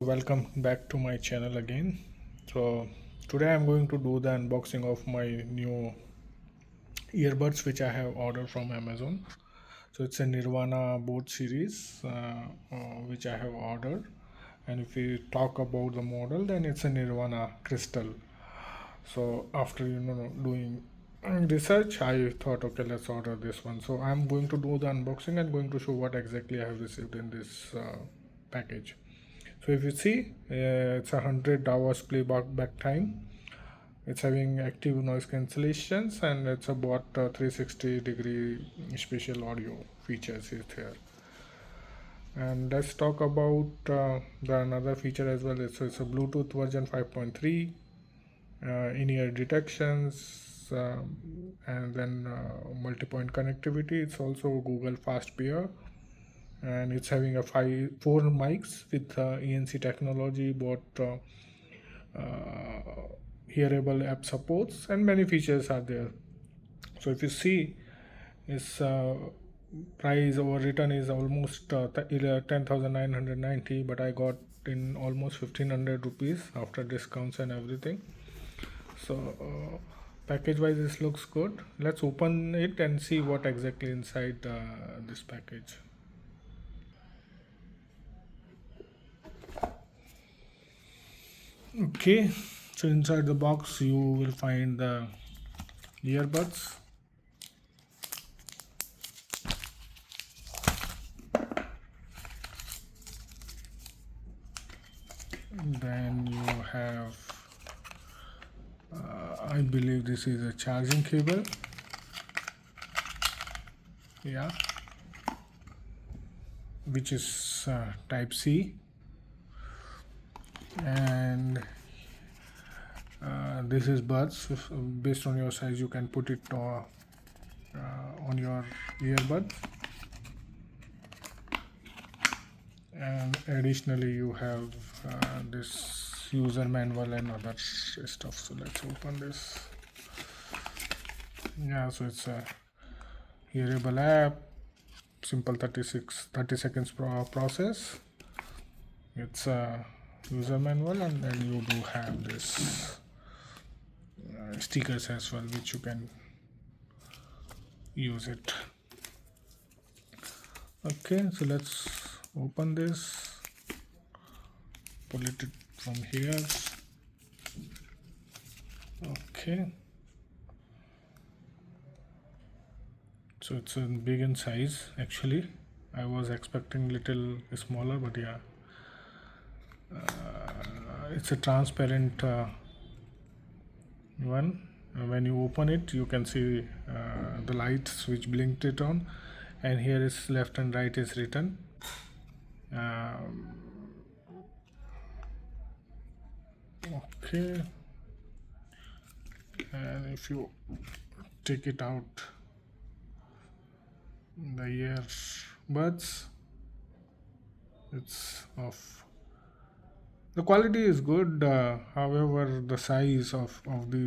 Welcome back to my channel again. So today I'm going to do the unboxing of my new earbuds which I have ordered from Amazon. So it's a Nirvana boat series which I have ordered, and if we talk about the model, then it's a Nirvana crystal. So after doing research, I thought, okay, let's order this one. So I'm going to do the unboxing and going to show what exactly I have received in this package. So if you see, it's 100 hours playback time. It's having active noise cancellations, and it's about 360-degree spatial audio features is there. And let's talk about the another feature as well. It's a Bluetooth version 5.3, in-ear detections, and then multi-point connectivity. It's also Google Fast Pair, and it's having a four mics with ENC technology, both hearable app supports, and many features are there. So if you see, its price over return is almost 10,990, but I got in almost 1,500 rupees after discounts and everything. So package wise, this looks good. Let's open it and see what exactly inside this package. Okay, so inside the box you will find the earbuds, then you have, I believe this is a charging cable. Yeah, which is type C, and this is buds. Based on your size you can put it on your earbuds, and additionally you have this user manual and other stuff. So let's open this. Yeah, so it's a hearable app, simple 30 seconds process. It's a user manual, and then you do have this stickers as well, which you can use it. Okay, so let's open this, pull it from here. Okay, so it's a big in size. Actually, I was expecting little smaller, but yeah, it's a transparent one. When you open it, you can see the lights which blinked it on, and here is left and right is written. Okay, and if you take it out, the earbuds, it's off. The quality is good, however the size of the